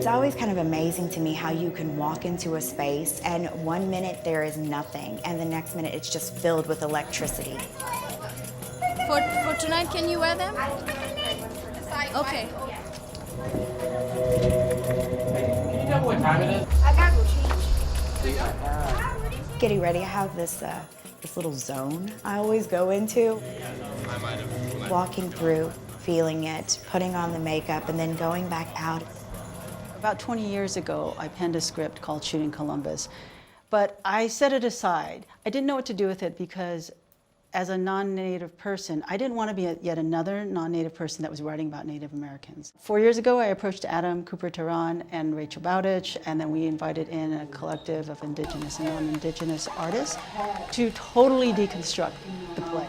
It's always kind of amazing to me how you can walk into a space and 1 minute there is nothing and the next minute it's just filled with electricity. For tonight, can you wear them? Okay. Can you tell me what time it is? I gotta go change. Getting ready, I have this little zone I always go into. Walking through, feeling it, putting on the makeup, and then going back out. About 20 years ago, I penned a script called Shooting Columbus, but I set it aside. I didn't know what to do with it because as a non-Native person, I didn't want to be yet another non-Native person that was writing about Native Americans. 4 years ago, I approached Adam Cooper-Tehran and Rachel Bowditch, and then we invited in a collective of indigenous and non-indigenous artists to totally deconstruct the play.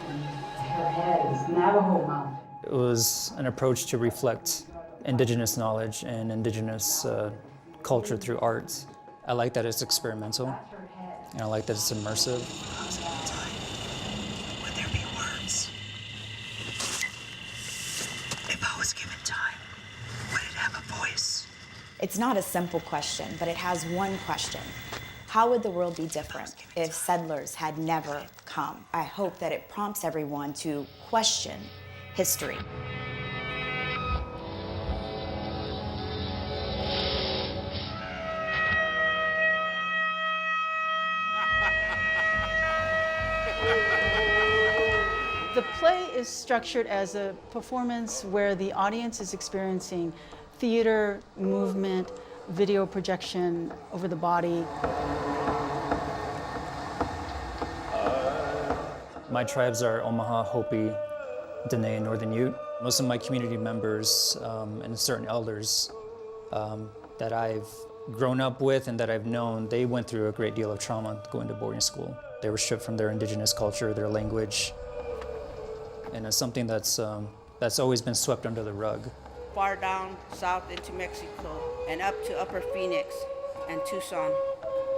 It was an approach to reflect indigenous knowledge and indigenous culture through art. I like that it's experimental, and I like that it's immersive. Would there be words? If I was given time, would it have a voice? It's not a simple question, but it has one question. How would the world be different if settlers had never come? I hope that it prompts everyone to question history. The play is structured as a performance where the audience is experiencing theater, movement, video projection over the body. My tribes are Omaha, Hopi, Dene, and Northern Ute. Most of my community members and certain elders that I've grown up with and that I've known, they went through a great deal of trauma going to boarding school. They were stripped from their indigenous culture, their language, and it's something that's always been swept under the rug. Far down south into Mexico and up to Upper Phoenix and Tucson,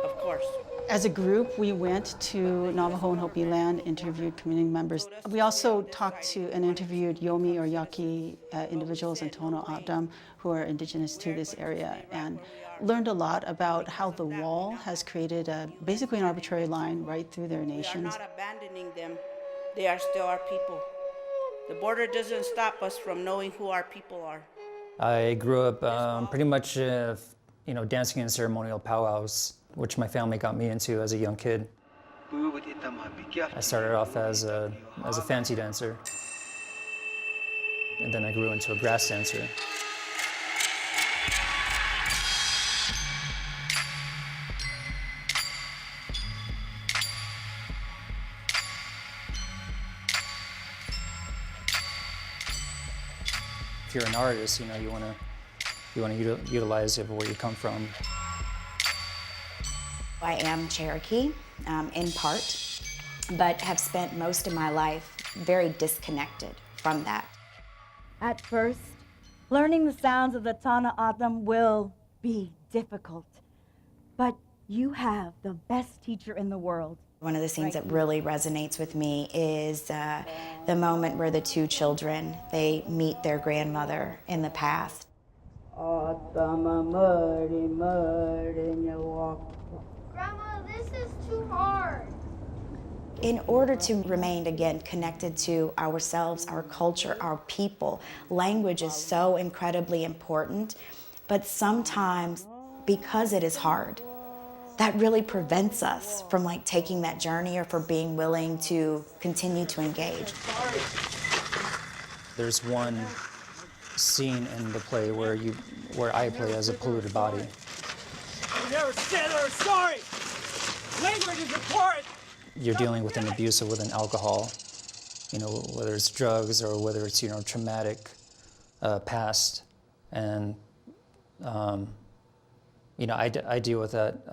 of course. As a group, we went to Navajo and Hopi land, interviewed community members. We also talked to and interviewed Yomi or Yaqui individuals and Tohono O'odham who are indigenous to this area, and learned a lot about how the wall has created basically an arbitrary line right through their nations. We are not abandoning them. They are still our people. The border doesn't stop us from knowing who our people are. I grew up pretty much, dancing in ceremonial powwows, which my family got me into as a young kid. I started off as a fancy dancer, and then I grew into a grass dancer. If you're an artist, you want to utilize where you come from. I am Cherokee, in part, but have spent most of my life very disconnected from that. At first, learning the sounds of the Tohono O'odham will be difficult, but you have the best teacher in the world. One of the scenes that really resonates with me is the moment where the two children, they meet their grandmother in the past. Grandma, this is too hard. In order to remain, again, connected to ourselves, our culture, our people, language is so incredibly important, but sometimes, because it is hard, that really prevents us from taking that journey or for being willing to continue to engage. There's one scene in the play where I play as a polluted body. You never said or sorry. Language is important. You're dealing with an abuse or with an alcohol, whether it's drugs or whether it's traumatic past, and I deal with that.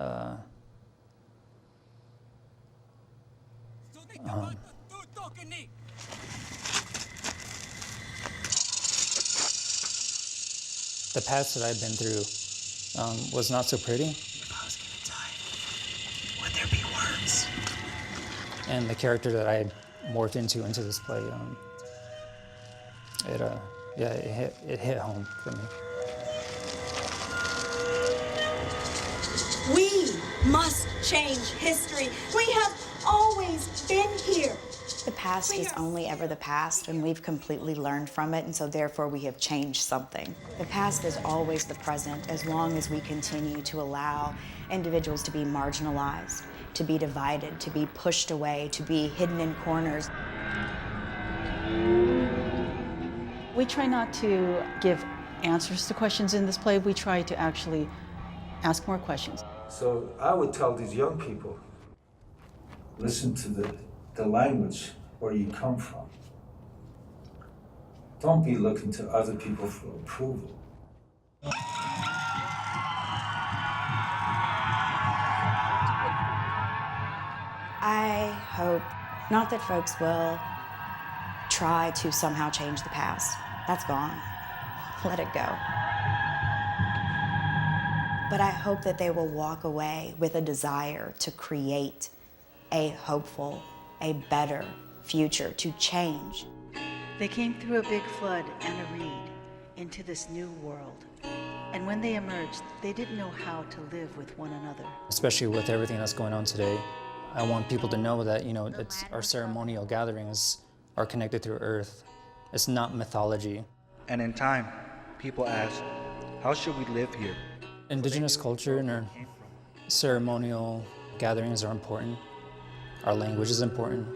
The past that I've been through was not so pretty. If I was given time, would there be words? And the character that I had morphed into this play, it hit home for me. We must change history. We have always been here. The past is only ever the past, and we've completely learned from it, and so therefore we have changed something. The past is always the present as long as we continue to allow individuals to be marginalized, to be divided, to be pushed away, to be hidden in corners. We try not to give answers to questions in this play. We try to actually ask more questions. So I would tell these young people, listen to the language where you come from. Don't be looking to other people for approval. I hope not that folks will try to somehow change the past. That's gone. Let it go. But I hope that they will walk away with a desire to create a hopeful, a better future, to change. They came through a big flood and a reed into this new world. And when they emerged, they didn't know how to live with one another. Especially with everything that's going on today, I want people to know that, it's our ceremonial gatherings are connected through Earth. It's not mythology. And in time, people ask, how should we live here? Indigenous culture and our ceremonial gatherings are important. Our language is important.